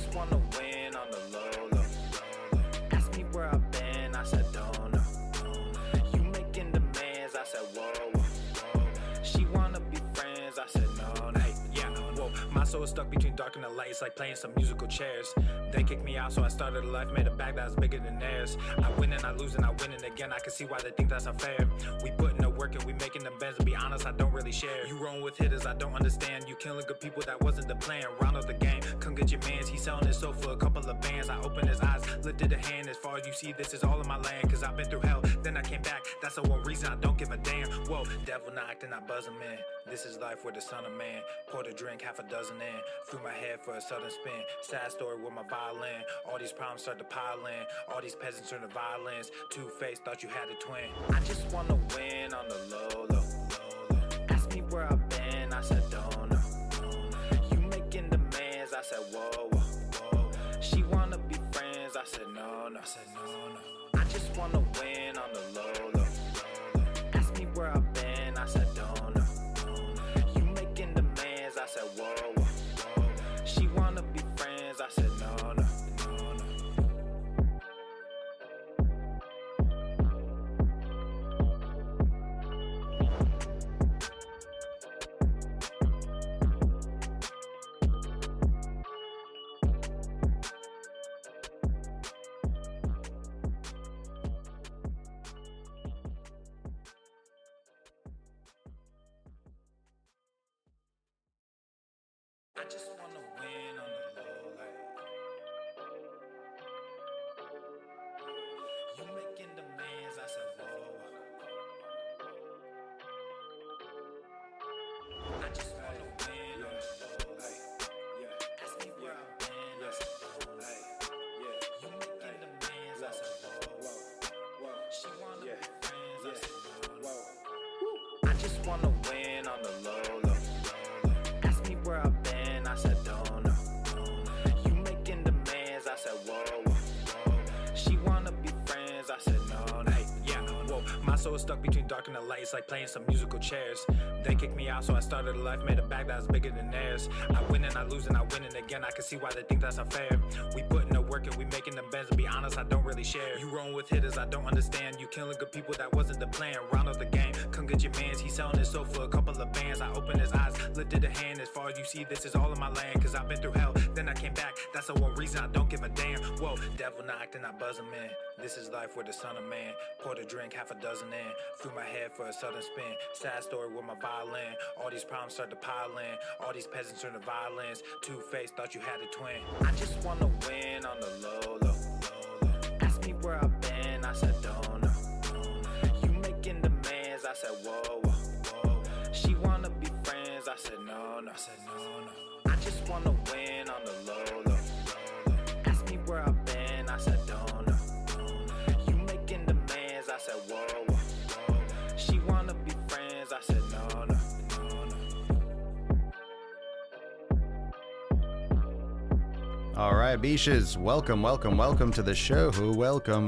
just wanna win on the low, low. Ask me where I've been, I said don't know. You making demands, I said whoa, whoa. She wanna be friends, I said no, no. Hey, yeah, whoa. My soul is stuck between dark and the light, it's like playing some musical chairs. They kicked me out, so I started a life, made a bag that was bigger than theirs. I win and I lose and I win and again, I can see why they think that's unfair. We put in the work and we making them bends, to be honest, I don't really share. You rolling with hitters, I don't understand. You killing good people, that wasn't the plan. Round of the game, come get your mans. He's selling his soul for a couple of bands. I opened his eyes, lifted a hand. As far as you see, this is all in my land. Cause I've been through hell, then I came back. That's the one reason I don't give a damn. Whoa, devil knocked and I buzz him in. This is life with the son of man. Poured a drink, half a dozen in. Threw my head for a sudden spin. Sad story with my violin. All these problems start to pile in. All these peasants turn to violence. Two-faced, thought you had a twin. I just wanna win on the low, low. Ask me where I've been, I said don't know. You making demands, I said whoa, whoa. She wanna be friends, I said no, no. I just wanna win on the low, low. Ask me where I've been, I said don't know. You making demands, I said whoa, whoa. She wanna be friends, I said no, no. I just wanna win on the low, like. You making demands, I said whoa. I just wanna win on the low, like. Ask me where I've been, I said don't know. You making demands, I said whoa. She wanna be friends, I said no. I just wanna win on the low, low. Ask me where I've been, I said don't know. You making demands, I said whoa, whoa. She wanna be friends, I said no, no. Hey, yeah, whoa. My soul is stuck between dark and the light, it's like playing some musical chairs. They kicked me out, so I started a life, made a bag that was bigger than theirs. I win and I lose and I win and again, I can see why they think that's unfair. We put in the work and we making them bends, to be honest, I don't really share. You rolling with hitters, I don't understand. You killing good people, that wasn't the plan. Round of the game, come get your mans. He's selling his soul for a couple of bands. I opened his eyes, lifted a hand. As far as you see, this is all in my land. Cause I've been through hell, then I came back. That's the one reason I don't give a damn. Whoa, devil knocked and I buzz him in. This is life with the son of man. Poured a drink, half a dozen in. Threw my head for a sudden spin. Sad story with my violin. All these problems start to pile in. All these peasants turn to violence. Two-faced, thought you had a twin. I just wanna win on the low, low. Ask me where I've been, I said don't know. You making demands, I said whoa, whoa. She wanna be friends, I said no, no. I just wanna win on the low, low. Ask me where I've been, I said don't know. You making demands, I said whoa, whoa. She wanna be friends, I said no, no. All right, Beaches, welcome to the show. Welcome.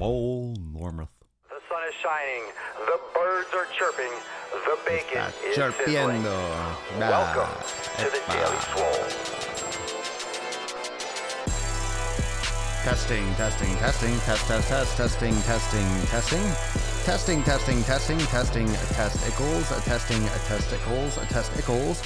Swole, Normuth. The sun is shining, the birds are chirping, the bacon is sizzling. Welcome to the Daily Swole. Testing, testicles, testicles.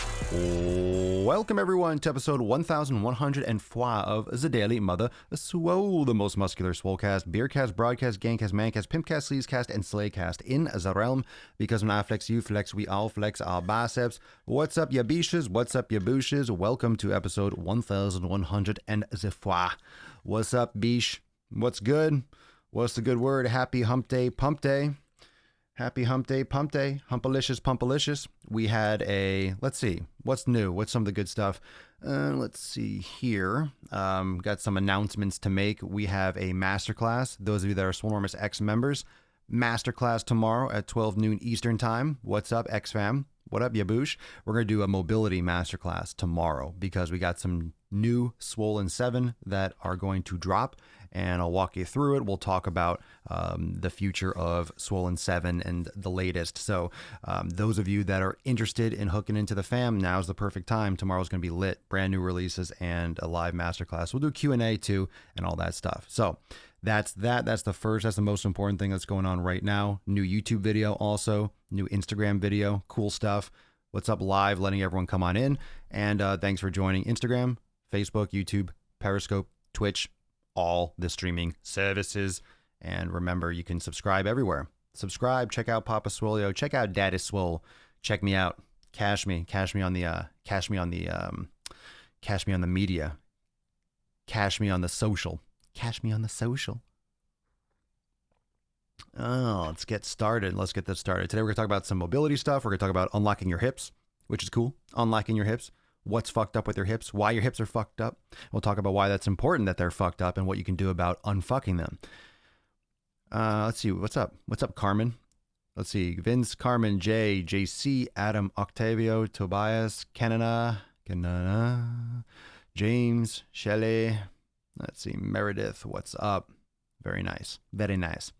Welcome everyone to episode 1104 of the Daily Mother Swole, the most muscular swolecast, beercast, broadcast, gangcast, mancast, pimpcast, sleazecast, and slaycast in the realm, because when I flex, you flex, we all flex our biceps. What's up, ya beaches? What's up, ya booshes? Welcome to episode 1104. What's up, beesh? What's good? What's the good word? Happy hump day, pump day. Happy hump day, pump day. Humpalicious, pumpalicious. We had a, let's see, what's new? What's some of the good stuff? Let's see here. Got some announcements to make. We have a masterclass. Those of you that are Swolenormous X members, masterclass tomorrow at 12 noon Eastern time. What's up, X fam? What up, Yaboosh? We're going to do a mobility masterclass tomorrow because we got some new Swole 7 that are going to drop, and I'll walk you through it. We'll talk about the future of Swole 7 and the latest. So those of you that are interested in hooking into the fam, now's the perfect time. Tomorrow's going to be lit, brand new releases and a live masterclass. We'll do Q&A too and all that stuff. So that's the most important thing that's going on right now. New YouTube video, also new Instagram video, cool stuff. What's up live, letting everyone come on in. And thanks for joining Instagram, Facebook, YouTube, Periscope, Twitch, all the streaming services. And remember, you can subscribe everywhere. Subscribe, check out Papa Swolio, check out Daddy Swole, check me out, cash me on the media, cash me on the social. Catch me on the social. Oh, let's get started. Let's get this started. Today we're going to talk about some mobility stuff. We're going to talk about unlocking your hips, which is cool. Unlocking your hips. What's fucked up with your hips? Why your hips are fucked up. We'll talk about why that's important that they're fucked up and what you can do about unfucking them. Let's see. What's up? What's up, Carmen? Let's see. Vince, Carmen, Jay, JC, Adam, Octavio, Tobias, Kenana, James, Shelley. Let's see, Meredith, what's up? Very nice. Very nice.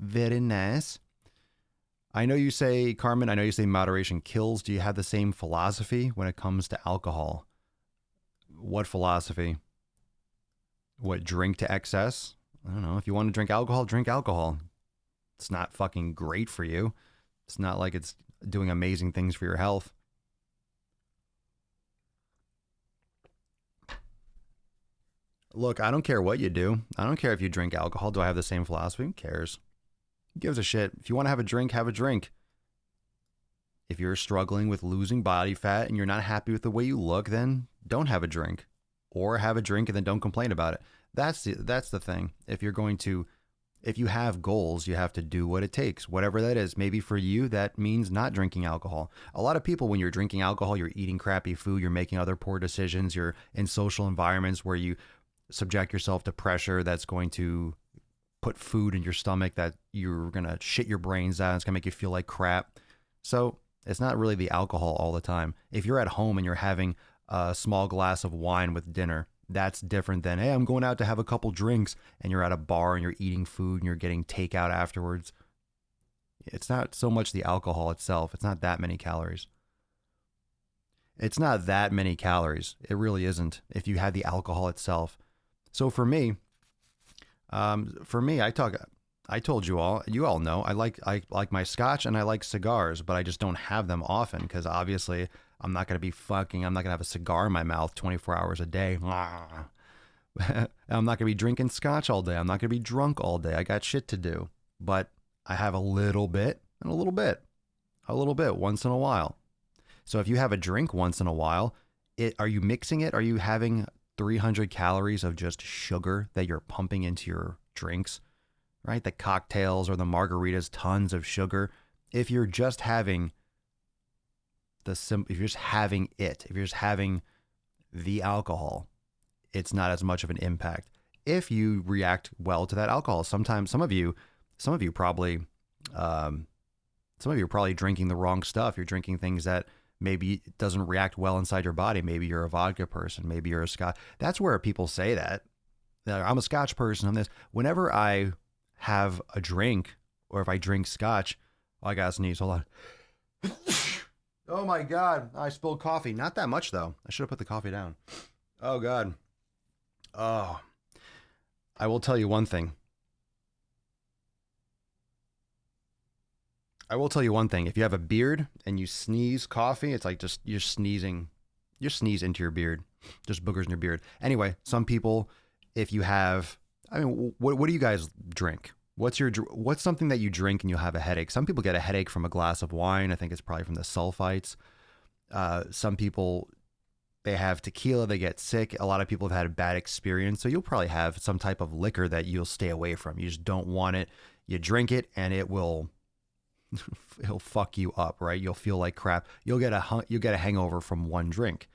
Very nice. I know you say, Carmen, I know you say moderation kills. Do you have the same philosophy when it comes to alcohol? What philosophy? What, drink to excess? I don't know. If you want to drink alcohol, drink alcohol. It's not fucking great for you. It's not like it's doing amazing things for your health. Look, I don't care what you do. I don't care if you drink alcohol. Do I have the same philosophy? Who cares? Who gives a shit? If you want to have a drink, have a drink. If you're struggling with losing body fat and you're not happy with the way you look, then don't have a drink. Or have a drink and then don't complain about it. That's the thing. If you have goals, you have to do what it takes, whatever that is. Maybe for you, that means not drinking alcohol. A lot of people, when you're drinking alcohol, you're eating crappy food, you're making other poor decisions, you're in social environments where you subject yourself to pressure that's going to put food in your stomach that you're going to shit your brains out. It's going to make you feel like crap. So it's not really the alcohol all the time. If you're at home and you're having a small glass of wine with dinner, that's different than, hey, I'm going out to have a couple drinks, and you're at a bar and you're eating food and you're getting takeout afterwards. It's not so much the alcohol itself. It's not that many calories. It's not that many calories. It really isn't if you have the alcohol itself. So for me, I told you all know, I like my scotch and I like cigars, but I just don't have them often because obviously I'm not going to have a cigar in my mouth 24 hours a day. I'm not going to be drinking scotch all day. I'm not going to be drunk all day. I got shit to do, but I have a little bit and a little bit once in a while. So if you have a drink once in a while, are you mixing it? Are you having 300 calories of just sugar that you're pumping into your drinks, right? The cocktails or the margaritas, tons of sugar. If you're just having if you're just having the alcohol, it's not as much of an impact. If you react well to that alcohol, sometimes some of you are probably drinking the wrong stuff. You're drinking things that maybe it doesn't react well inside your body. Maybe you're a vodka person. Maybe you're a scotch. That's where people say that. I'm a scotch person. I'm this. Whenever I have a drink or if I drink scotch, I gotta sneeze. Hold on. Oh my God. I spilled coffee. Not that much though. I should have put the coffee down. Oh God. Oh. I will tell you one thing. If you have a beard and you sneeze coffee, it's like just you're sneezing. You sneeze into your beard. Just boogers in your beard. Anyway, some people, if you have, what do you guys drink? What's something that you drink and you'll have a headache? Some people get a headache from a glass of wine. I think it's probably from the sulfites. Some people, they have tequila, they get sick. A lot of people have had a bad experience. So you'll probably have some type of liquor that you'll stay away from. You just don't want it. You drink it and it'll fuck you up, right? You'll feel like crap. You'll get a hangover from one drink.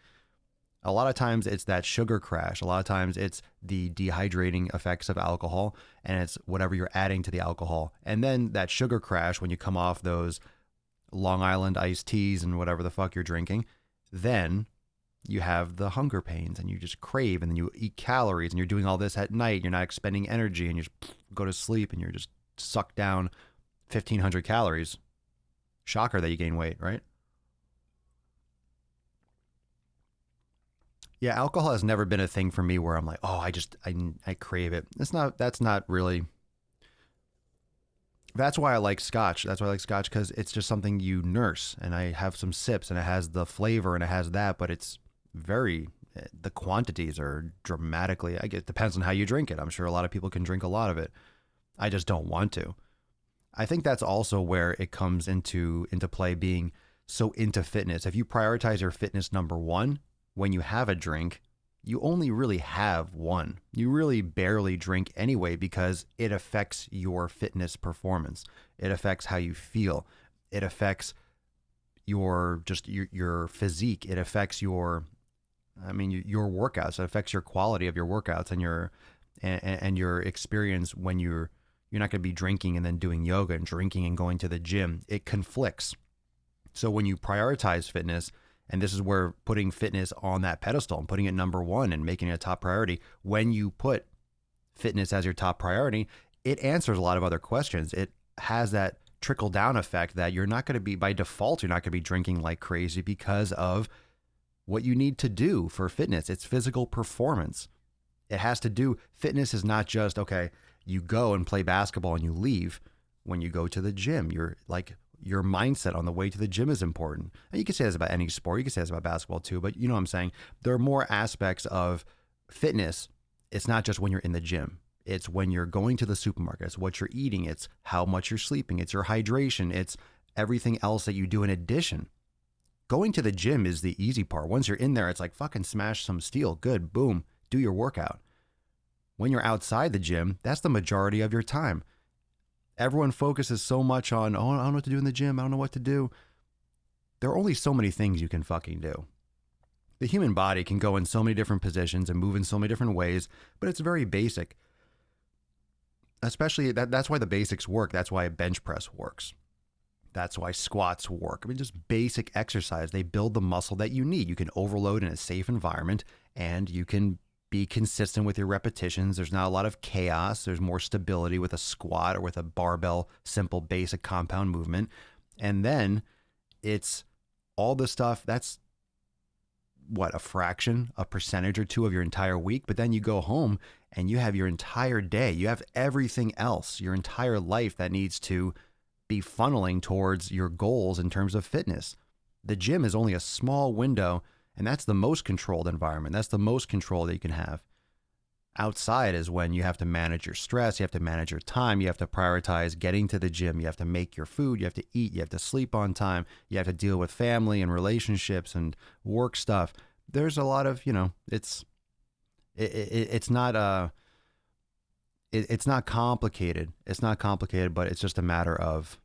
A lot of times it's that sugar crash. A lot of times it's the dehydrating effects of alcohol, and it's whatever you're adding to the alcohol. And then that sugar crash, when you come off those Long Island iced teas and whatever the fuck you're drinking, then you have the hunger pains and you just crave, and then you eat calories and you're doing all this at night. You're not expending energy and you just go to sleep and you're just sucked down 1,500 calories. Shocker that you gain weight, right? Yeah, alcohol has never been a thing for me where I'm like, oh, I crave it. That's not really. That's why I like scotch. That's why I like scotch, because it's just something you nurse. And I have some sips and it has the flavor and it has that, but it's the quantities are dramatically, I guess it depends on how you drink it. I'm sure a lot of people can drink a lot of it. I just don't want to. I think that's also where it comes into play, being so into fitness. If you prioritize your fitness number one, when you have a drink, you only really have one. You really barely drink anyway, because it affects your fitness performance. It affects how you feel. It affects your physique. It affects your workouts. It affects your quality of your workouts and your experience when you're not going to be drinking and then doing yoga and drinking and going to the gym. It conflicts. So when you prioritize fitness, and this is where putting fitness on that pedestal and putting it number one and making it a top priority, when you put fitness as your top priority, it answers a lot of other questions. It has that trickle down effect that you're not going to be, by default, you're not going to be drinking like crazy because of what you need to do for fitness. It's physical performance. It has to do, fitness is not just, okay, you go and play basketball and you leave. When you go to the gym, your mindset on the way to the gym is important. And you can say this about any sport. You can say this about basketball too, but you know what I'm saying? There are more aspects of fitness. It's not just when you're in the gym. It's when you're going to the supermarket. It's what you're eating. It's how much you're sleeping. It's your hydration. It's everything else that you do in addition. Going to the gym is the easy part. Once you're in there, it's like fucking smash some steel. Good. Boom. Do your workout. When you're outside the gym, that's the majority of your time. Everyone focuses so much on, oh, I don't know what to do in the gym. I don't know what to do. There are only so many things you can fucking do. The human body can go in so many different positions and move in so many different ways, but it's very basic. Especially, that's why the basics work. That's why a bench press works. That's why squats work. I mean, just basic exercise. They build the muscle that you need. You can overload in a safe environment, and you can be consistent with your repetitions. There's not a lot of chaos. There's more stability with a squat or with a barbell, simple, basic compound movement. And then it's all the stuff that's a fraction, a percentage or two of your entire week. But then you go home and you have your entire day. You have everything else, your entire life that needs to be funneling towards your goals in terms of fitness. The gym is only a small window, and that's the most controlled environment. That's the most control that you can have. Outside is when you have to manage your stress. You have to manage your time. You have to prioritize getting to the gym. You have to make your food. You have to eat. You have to sleep on time. You have to deal with family and relationships and work stuff. There's a lot of, it's not it's not complicated. It's not complicated, but it's just a matter of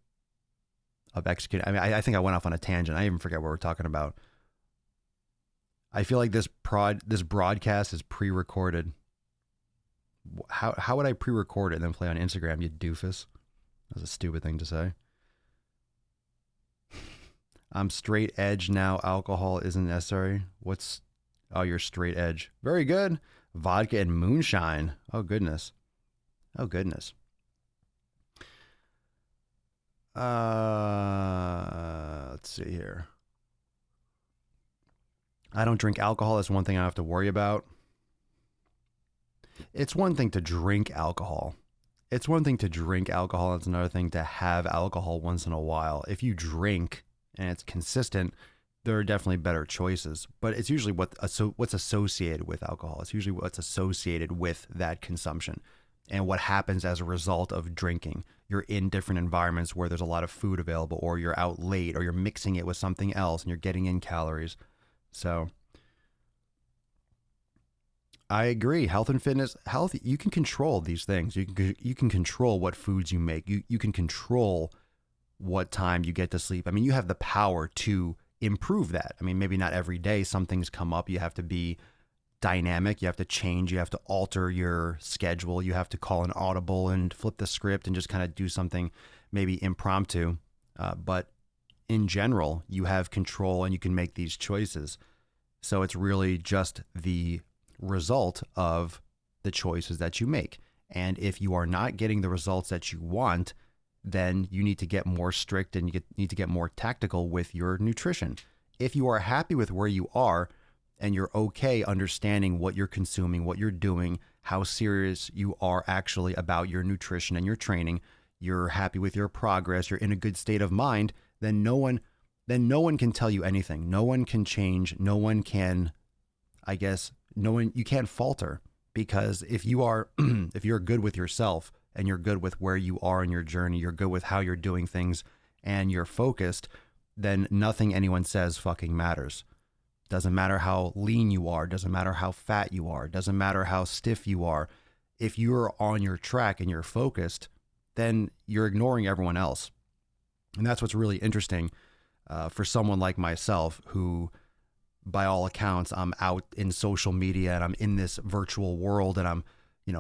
executing. I mean, I think I went off on a tangent. I even forget what we're talking about. I feel like this broadcast is pre-recorded. How would I pre-record it and then play on Instagram, you doofus? That's a stupid thing to say. I'm straight edge now. Alcohol isn't necessary. You're straight edge. Very good. Vodka and moonshine. Oh, goodness. Oh, goodness. Let's see here. I don't drink alcohol. That's one thing I have to worry about. It's one thing to drink alcohol. It's another thing to have alcohol once in a while. If you drink and it's consistent, there are definitely better choices. But it's usually what's associated with alcohol. It's usually what's associated with that consumption and what happens as a result of drinking. You're in different environments where there's a lot of food available, or you're out late, or you're mixing it with something else and you're getting in calories. So I agree. Health and fitness, you can control these things. You can control what foods you make. You can control what time you get to sleep. I mean, you have the power to improve that. I mean, maybe not every day. Some things come up. You have to be dynamic. You have to change. You have to alter your schedule. You have to call an audible and flip the script and just kind of do something maybe impromptu. But in general, you have control and you can make these choices. So it's really just the result of the choices that you make. And if you are not getting the results that you want, then you need to get more strict and you need to get more tactical with your nutrition. If you are happy with where you are and you're okay understanding what you're consuming, what you're doing, how serious you are actually about your nutrition and your training, you're happy with your progress, you're in a good state of mind, then no one can tell you anything. No one can change. No one can, you can't falter, because if you are, if you're good with yourself and you're good with where you are in your journey, you're good with how you're doing things and you're focused, then nothing anyone says fucking matters. Doesn't matter how lean you are. Doesn't matter how fat you are. Doesn't matter how stiff you are. If you're on your track and you're focused, then you're ignoring everyone else. And that's what's really interesting for someone like myself, who, by all accounts, I'm out in social media and I'm in this virtual world and I'm,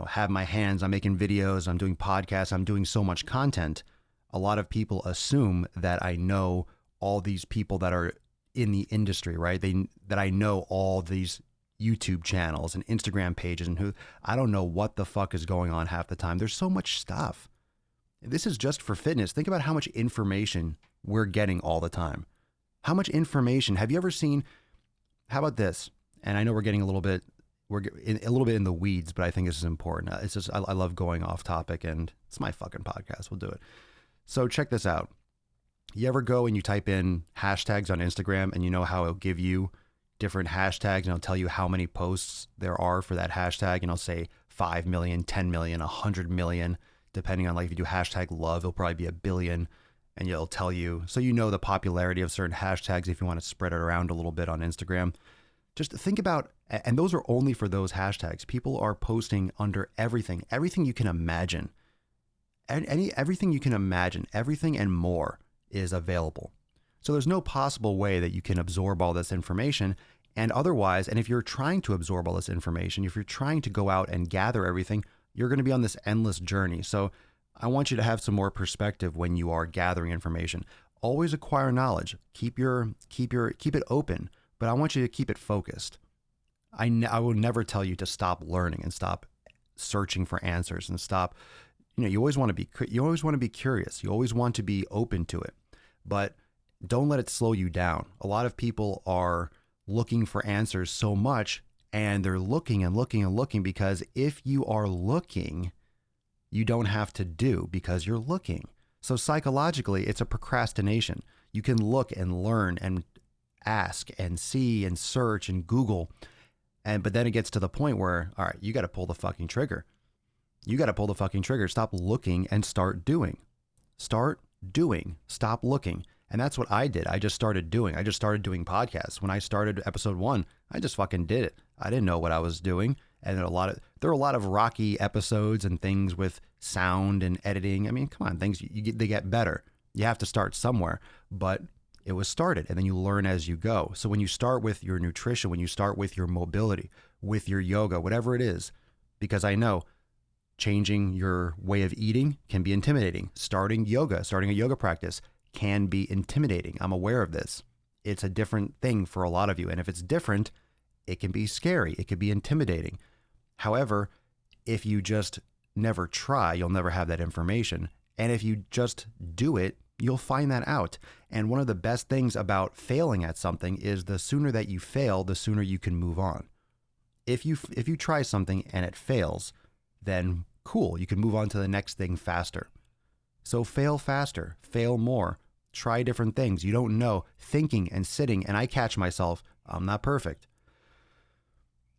have my hands, I'm making videos, I'm doing podcasts, I'm doing so much content. A lot of people assume that I know all these people that are in the industry, right? That I know all these YouTube channels and Instagram pages, and I don't know what the fuck is going on half the time. There's so much stuff. This is just for fitness. Think about how much information we're getting all the time. How much information have you ever seen? How about this? And I know we're a little bit in the weeds, but I think this is important. It's just, I love going off topic, and it's my fucking podcast. We'll do it. So check this out. You ever go and you type in hashtags on Instagram, and you know how it'll give you different hashtags, and it'll tell you how many posts there are for that hashtag, and it'll say 5 million, 10 million, 100 million, depending on, like, if you do hashtag love, it'll probably be 1 billion, and it'll tell you, so you know the popularity of certain hashtags if you want to spread it around a little bit on Instagram. Just think about, and those are only for those hashtags. People are posting under everything you can imagine. Everything you can imagine, everything and more is available. So there's no possible way that you can absorb all this information. And otherwise, and if you're trying to absorb all this information, if you're trying to go out and gather everything, you're going to be on this endless journey. So I want you to have some more perspective when you are gathering information. Always acquire knowledge. Keep it open, but I want you to keep it focused. I will never tell you to stop learning and stop searching for answers and stop. You always want to be curious. You always want to be open to it, but don't let it slow you down. A lot of people are looking for answers so much, and they're looking and looking and looking, because if you are looking, you don't have to do because you're looking. So psychologically, it's a procrastination. You can look and learn and ask and see and search and Google, but then it gets to the point where, all right, you got to pull the fucking trigger. Stop looking and start doing. Stop looking. And that's what I did. I just started doing podcasts. When I started episode 1, I just fucking did it. I didn't know what I was doing. And there are a lot of rocky episodes and things with sound and editing. I mean, come on, they get better. You have to start somewhere, but it was started, and then you learn as you go. So when you start with your nutrition, when you start with your mobility, with your yoga, whatever it is, because I know changing your way of eating can be intimidating. Starting a yoga practice can be intimidating. I'm aware of this. It's a different thing for a lot of you. And if it's different, it can be scary. It can be intimidating. However, if you just never try, you'll never have that information. And if you just do it, you'll find that out. And one of the best things about failing at something is the sooner that you fail, the sooner you can move on. If you try something and it fails, then cool, you can move on to the next thing faster. So fail faster, fail more, try different things. You don't know, thinking and sitting, and I catch myself, I'm not perfect.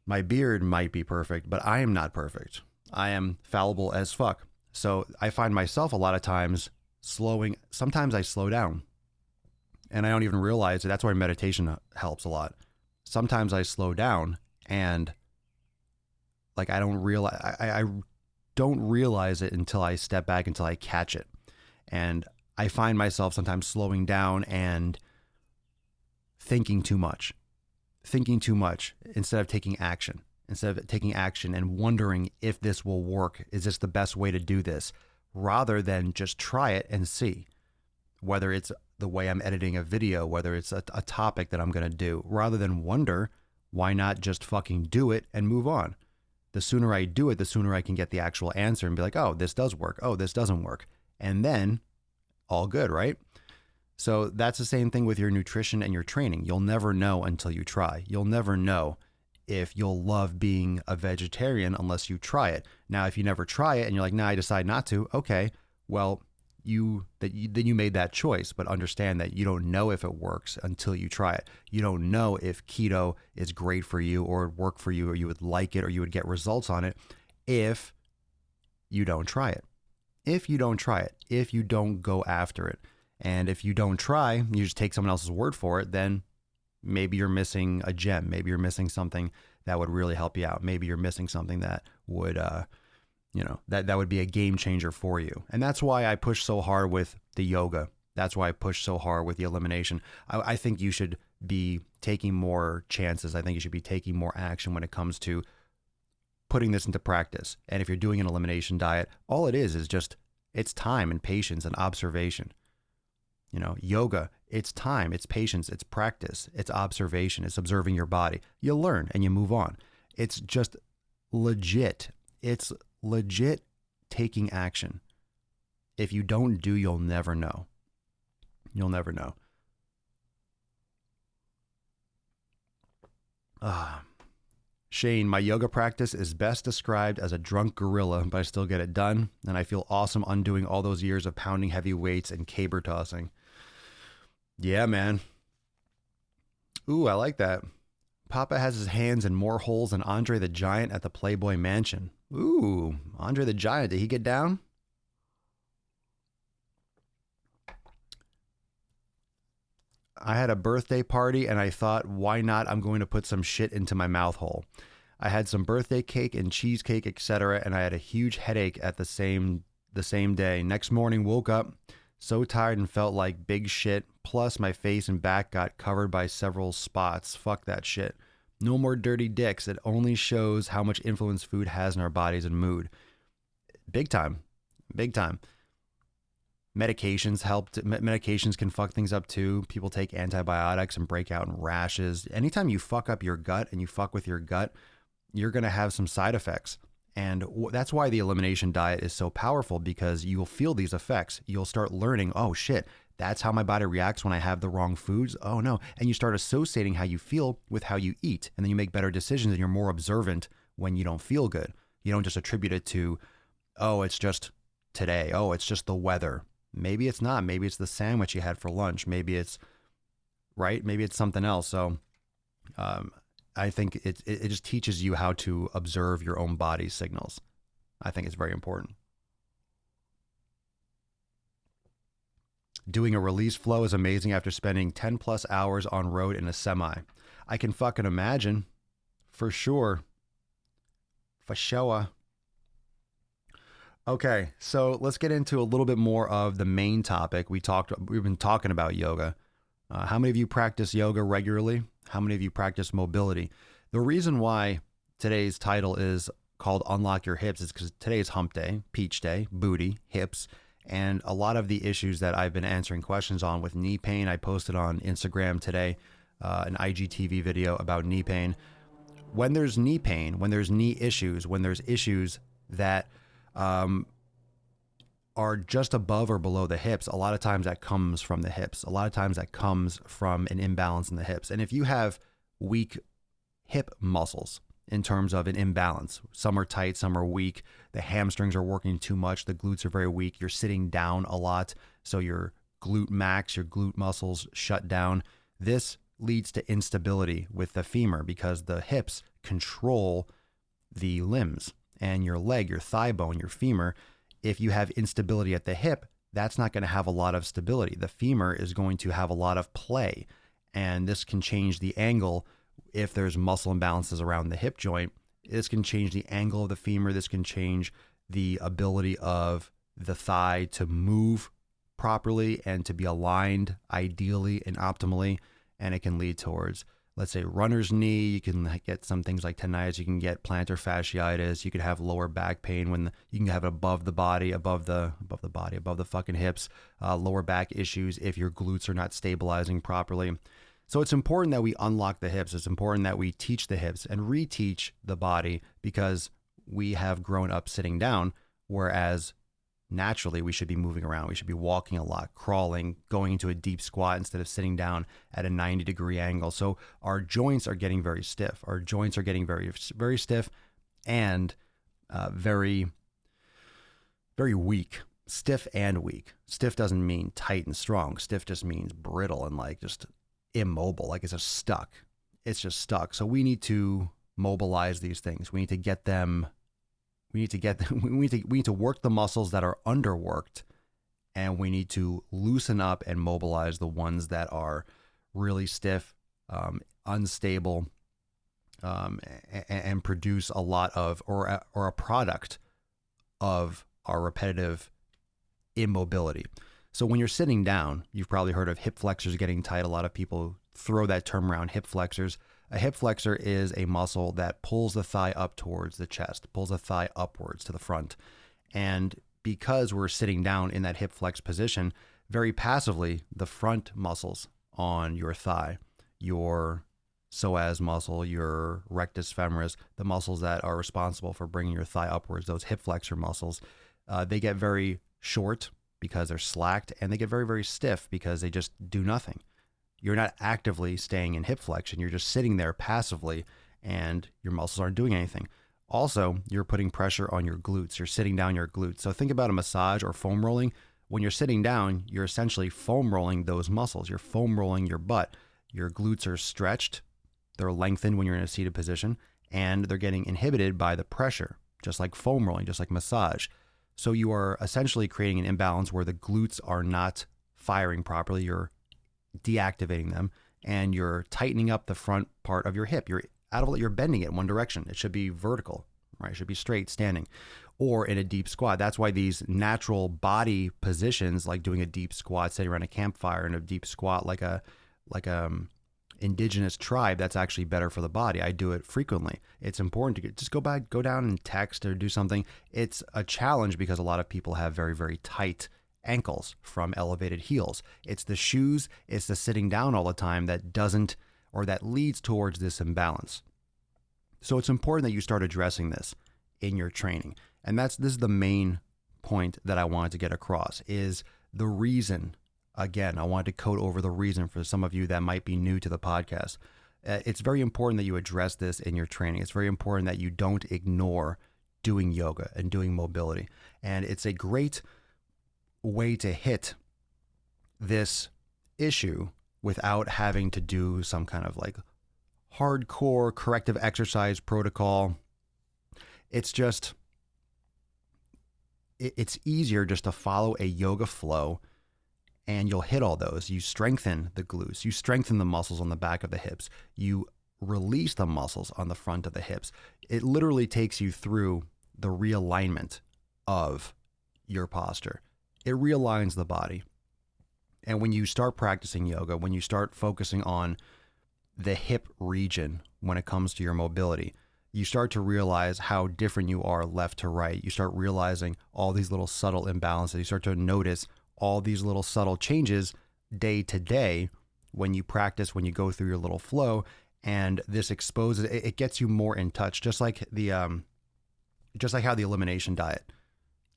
My beard might be perfect, but I am not perfect. I am fallible as fuck. So I find myself a lot of times sometimes I slow down and I don't even realize it. That's why meditation helps a lot. Sometimes I slow down and like I don't realize it until I step back, until I catch it. And I find myself sometimes slowing down and thinking too much instead of taking action and wondering if this will work. Is this the best way to do this? Rather than just try it and see. whether it's the way I'm editing a video, whether it's a topic that I'm going to do, rather than wonder, why not just fucking do it and move on? The sooner I do it, the sooner I can get the actual answer and be like, oh, this does work. Oh, this doesn't work. And then all good, right? So that's the same thing with your nutrition and your training. You'll never know until you try. You'll never know if you'll love being a vegetarian unless you try it. Now, if you never try it and you're like, nah, I decide not to. Okay, well, then you made that choice, but understand that you don't know if it works until you try it. You don't know if keto is great for you or work for you or you would like it or you would get results on it if you don't try it. If you don't try it, if you don't go after it. And if you don't try, you just take someone else's word for it, then maybe you're missing a gem. Maybe you're missing something that would really help you out. Maybe you're missing something that would, that would be a game changer for you. And that's why I push so hard with the yoga. That's why I push so hard with the elimination. I think you should be taking more chances. I think you should be taking more action when it comes to putting this into practice. And if you're doing an elimination diet, all it is just, it's time and patience and observation. Yoga, it's time, it's patience, it's practice, it's observation, it's observing your body. You learn and you move on. It's just legit. It's legit taking action. If you don't do, you'll never know. You'll never know. Shane, my yoga practice is best described as a drunk gorilla, but I still get it done. And I feel awesome undoing all those years of pounding heavy weights and caber tossing. Yeah, man. Ooh, I like that. Papa has his hands in more holes than Andre the Giant at the Playboy Mansion. Ooh, Andre the Giant, did he get down? I had a birthday party and I thought, why not? I'm going to put some shit into my mouth hole. I had some birthday cake and cheesecake, etc., and I had a huge headache at the same day. Next morning, woke up so tired and felt like big shit. Plus, my face and back got covered by several spots. Fuck that shit. No more dirty dicks. It only shows how much influence food has in our bodies and mood. Big time. Big time. Medications helped. Medications can fuck things up too. People take antibiotics and break out in rashes. Anytime you fuck up your gut and you fuck with your gut, you're going to have some side effects. And that's why the elimination diet is so powerful, because you will feel these effects. You'll start learning, oh shit, that's how my body reacts when I have the wrong foods. Oh no. And you start associating how you feel with how you eat. And then you make better decisions and you're more observant when you don't feel good. You don't just attribute it to, oh, it's just today. Oh, it's just the weather. Maybe it's not. Maybe it's the sandwich you had for lunch. Maybe it's, right? Maybe it's something else. So I think it just teaches you how to observe your own body's signals. I think it's very important. Doing a release flow is amazing after spending 10 plus hours on road in a semi. I can fucking imagine. For sure. For sure. Okay, so let's get into a little bit more of the main topic. We've been talking about yoga. How many of you practice yoga regularly? How many of you practice mobility? The reason why today's title is called Unlock Your Hips is because today is hump day, peach day, booty, hips, and a lot of the issues that I've been answering questions on with knee pain. I posted on Instagram today an IGTV video about knee pain. When there's knee pain, when there's knee issues, when there's issues that are just above or below the hips, a lot of times that comes from the hips. A lot of times that comes from an imbalance in the hips. And if you have weak hip muscles in terms of an imbalance, some are tight, some are weak, the hamstrings are working too much, the glutes are very weak, you're sitting down a lot, so your glute max, your glute muscles shut down. This leads to instability with the femur because the hips control the limbs. And your leg, your thigh bone, your femur, if you have instability at the hip, that's not going to have a lot of stability. The femur is going to have a lot of play, and this can change the angle if there's muscle imbalances around the hip joint. This can change the angle of the femur. This can change the ability of the thigh to move properly and to be aligned ideally and optimally, and it can lead towards let's say runner's knee. You can get some things like tendinitis. You can get plantar fasciitis. You could have lower back pain you can have it above the body, above the fucking hips, lower back issues if your glutes are not stabilizing properly. So it's important that we unlock the hips. It's important that we teach the hips and reteach the body, because we have grown up sitting down, whereas naturally we should be moving around. We should be walking a lot, crawling, going into a deep squat instead of sitting down at a 90-degree angle. So our joints are getting very stiff. Our joints are getting very, very stiff and very, very weak. Stiff and weak. Stiff doesn't mean tight and strong. Stiff just means brittle and like just immobile, like it's just stuck. It's just stuck. So we need to mobilize these things. We need to get them. We need to work the muscles that are underworked, and we need to loosen up and mobilize the ones that are really stiff, unstable, and produce a lot of or a product of our repetitive immobility. So when you're sitting down, you've probably heard of hip flexors getting tight. A lot of people throw that term around, hip flexors. A hip flexor is a muscle that pulls the thigh up towards the chest, pulls the thigh upwards to the front. And because we're sitting down in that hip flex position, very passively, the front muscles on your thigh, your psoas muscle, your rectus femoris, the muscles that are responsible for bringing your thigh upwards, those hip flexor muscles, they get very short because they're slacked, and they get very, very stiff because they just do nothing. You're not actively staying in hip flexion. You're just sitting there passively, and your muscles aren't doing anything. Also, you're putting pressure on your glutes. You're sitting down your glutes. So think about a massage or foam rolling. When you're sitting down, you're essentially foam rolling those muscles. You're foam rolling your butt. Your glutes are stretched. They're lengthened when you're in a seated position, and they're getting inhibited by the pressure, just like foam rolling, just like massage. So you are essentially creating an imbalance where the glutes are not firing properly. You're deactivating them, and you're tightening up the front part of your hip. You're bending it in one direction. It should be vertical, right? It should be straight standing, or in a deep squat. That's why these natural body positions, like doing a deep squat, sitting around a campfire in a deep squat, like a indigenous tribe, that's actually better for the body. I do it frequently. It's important to just go down and text or do something. It's a challenge because a lot of people have very, very tight ankles from elevated heels. It's the shoes, it's the sitting down all the time that leads towards this imbalance. So it's important that you start addressing this in your training. And this is the main point that I wanted to get across, is the reason. Again, I wanted to code over the reason for some of you that might be new to the podcast. It's very important that you address this in your training. It's very important that you don't ignore doing yoga and doing mobility. And it's a great way to hit this issue without having to do some kind of like hardcore corrective exercise protocol. It's easier just to follow a yoga flow, and you'll hit all those. You strengthen the glutes. You strengthen the muscles on the back of the hips. You release the muscles on the front of the hips. It literally takes you through the realignment of your posture. It realigns the body. And when you start practicing yoga, when you start focusing on the hip region when it comes to your mobility, you start to realize how different you are left to right. You start realizing all these little subtle imbalances. You start to notice all these little subtle changes day to day when you practice, when you go through your little flow, and this exposes, it gets you more in touch, just like how the elimination diet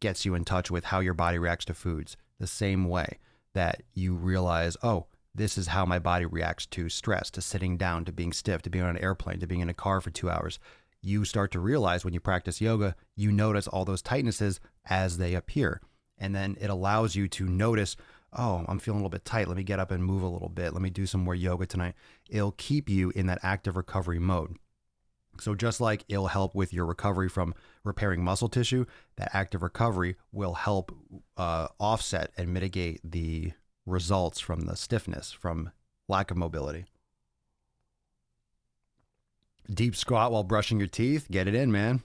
gets you in touch with how your body reacts to foods. The same way that you realize, oh, this is how my body reacts to stress, to sitting down, to being stiff, to being on an airplane, to being in a car for 2 hours. You start to realize when you practice yoga, you notice all those tightnesses as they appear. And then it allows you to notice, oh, I'm feeling a little bit tight. Let me get up and move a little bit. Let me do some more yoga tonight. It'll keep you in that active recovery mode. So just like it'll help with your recovery from repairing muscle tissue, that active recovery will help offset and mitigate the results from the stiffness, from lack of mobility. Deep squat while brushing your teeth. Get it in, man.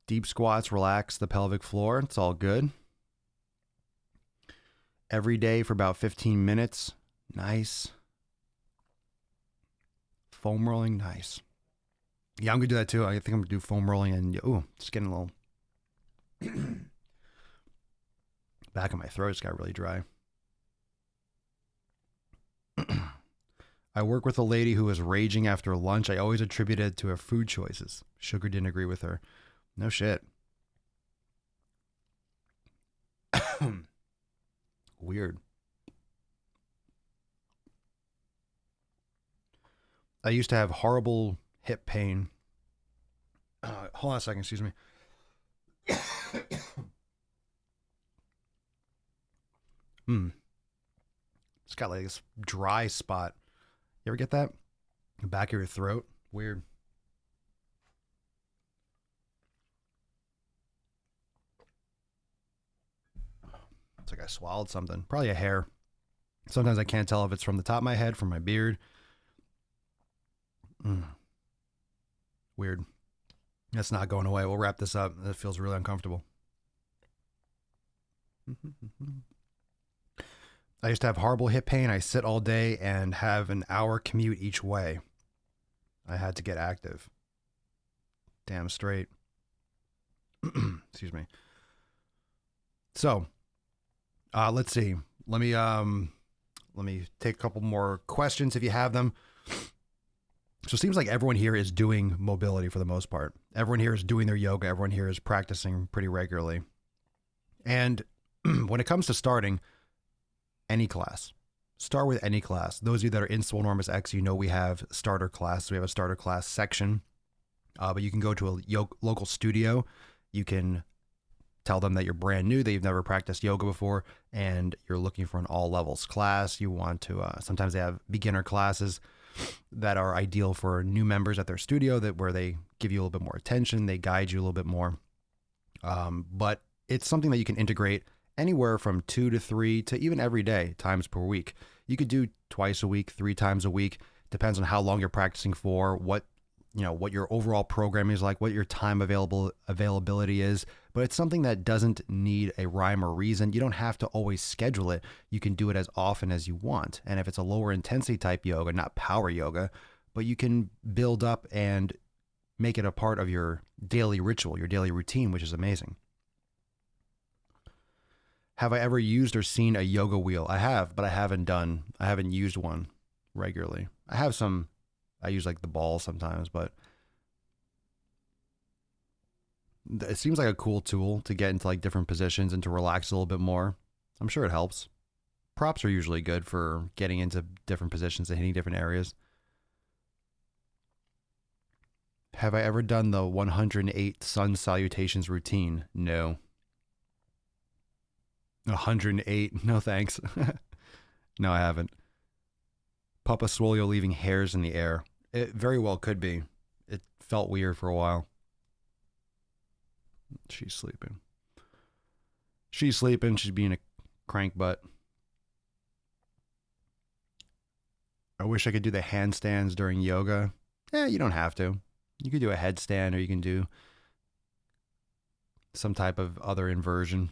Deep squats relax the pelvic floor. It's all good. Every day for about 15 minutes. Nice. Foam rolling, nice. Yeah, I'm gonna do that too. I think I'm gonna do foam rolling and it's getting a little back of my throat just got really dry. I work with a lady who was raging after lunch. I always attributed it to her food choices. Sugar didn't agree with her. No shit. Weird. I used to have horrible hip pain. Hold on a second, excuse me. It's got like this dry spot. You ever get that? The back of your throat? Weird. It's like I swallowed something. Probably a hair. Sometimes I can't tell if it's from the top of my head, from my beard. Weird. That's not going away. We'll wrap this up. That feels really uncomfortable. I used to have horrible hip pain. I sit all day and have an hour commute each way. I had to get active. Damn straight. Excuse me. So, let's see. Let me take a couple more questions if you have them. So it seems like everyone here is doing mobility for the most part. Everyone here is doing their yoga. Everyone here is practicing pretty regularly. And when it comes to starting any class, start with any class. Those of you that are in Swole Enormous X, you know we have starter class. We have a starter class section. But you can go to a local studio. You can tell them that you're brand new, that you've never practiced yoga before, and you're looking for an all levels class. You want to, sometimes they have beginner classes that are ideal for new members at their studio, that where they give you a little bit more attention, they guide you a little bit more. But it's something that you can integrate anywhere from 2 to 3 to even every day times per week. You could do twice a week, 3 times a week. Depends on how long you're practicing for, what your overall program is like, what your time availability is. But it's something that doesn't need a rhyme or reason. You don't have to always schedule it. You can do it as often as you want. And if it's a lower intensity type yoga, not power yoga, but you can build up and make it a part of your daily ritual, your daily routine, which is amazing. Have I ever used or seen a yoga wheel? I have, but I haven't used one regularly. I have some. I use like the ball sometimes, but it seems like a cool tool to get into like different positions and to relax a little bit more. I'm sure it helps. Props are usually good for getting into different positions and hitting different areas. Have I ever done the 108 sun salutations routine? No. 108? No thanks. No, I haven't. Papa Swole leaving hairs in the air. It very well could be. It felt weird for a while. She's sleeping. She's being a crank butt. I wish I could do the handstands during yoga. You don't have to. You could do a headstand, or you can do some type of other inversion.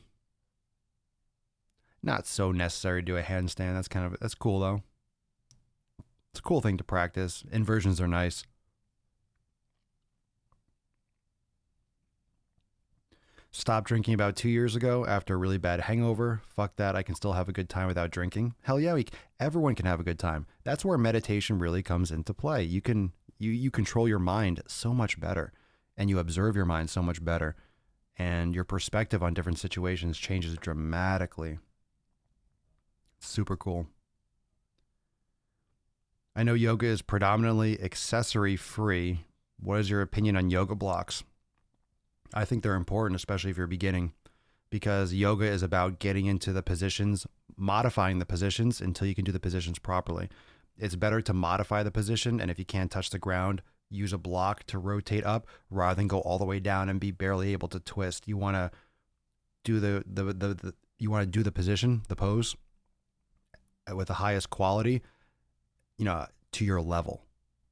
Not so necessary to do a handstand. That's cool though. It's a cool thing to practice. Inversions are nice. Stopped drinking about 2 years ago after a really bad hangover. Fuck that. I can still have a good time without drinking. Hell yeah, everyone can have a good time. That's where meditation really comes into play. You control your mind so much better, and you observe your mind so much better, and your perspective on different situations changes dramatically. Super cool. I know yoga is predominantly accessory free. What is your opinion on yoga blocks? I think they're important, especially if you're beginning, because yoga is about getting into the positions, modifying the positions until you can do the positions properly. It's better to modify the position, and if you can't touch the ground, use a block to rotate up rather than go all the way down and be barely able to twist. You want to do the position, the pose, with the highest quality, to your level.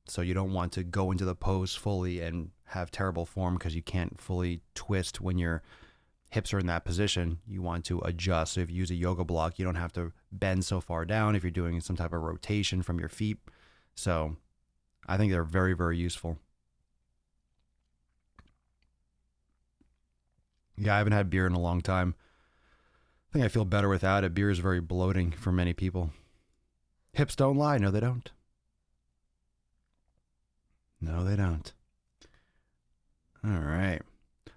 So you don't want to go into the pose fully and have terrible form because you can't fully twist when your hips are in that position. You want to adjust. So if you use a yoga block, you don't have to bend so far down if you're doing some type of rotation from your feet. So I think they're very, very useful. Yeah, I haven't had beer in a long time. I think I feel better without it. Beer is very bloating for many people. Hips don't lie. No, they don't. No, they don't. All right.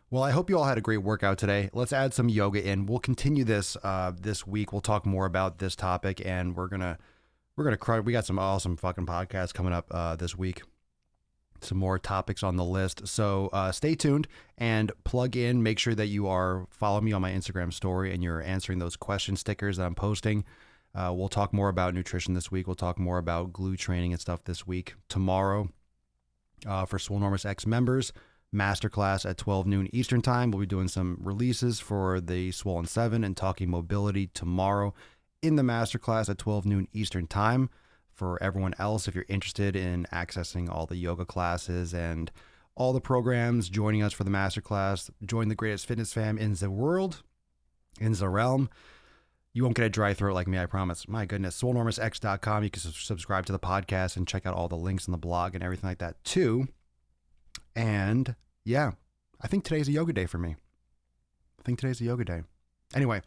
Well, I hope you all had a great workout today. Let's add some yoga in. We'll continue this this week. We'll talk more about this topic, and we're gonna crush. We got some awesome fucking podcasts coming up this week. Some more topics on the list. So stay tuned and plug in. Make sure that you are following me on my Instagram story and you're answering those question stickers that I'm posting. We'll talk more about nutrition this week. We'll talk more about glute training and stuff this week. Tomorrow, for Swolenormous X members, masterclass at 12 noon Eastern time. We'll be doing some releases for the Swollen 7 and talking mobility tomorrow in the masterclass at 12 noon Eastern time. For everyone else, if you're interested in accessing all the yoga classes and all the programs, joining us for the masterclass, join the greatest fitness fam in the world, in the realm. You won't get a dry throat like me, I promise. My goodness, swolenormousx.com. You can subscribe to the podcast and check out all the links on the blog and everything like that too. And yeah, I think today's a yoga day for me. Anyway,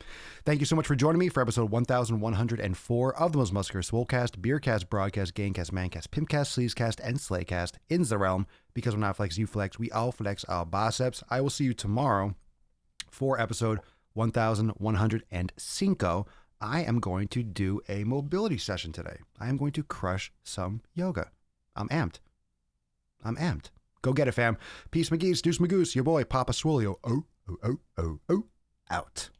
thank you so much for joining me for episode 1104 of the Most Muscular Swolecast, Beercast, Broadcast, Gaincast, Mancast, Pimpcast, Sleazecast, and Slaycast in the realm. Because when I flex, you flex, we all flex our biceps. I will see you tomorrow for episode 1105. I am going to do a mobility session today. I am going to crush some yoga. I'm amped. Go get it, fam. Peace, McGee's, Deuce Magoose, your boy, Papa Swolio. Out.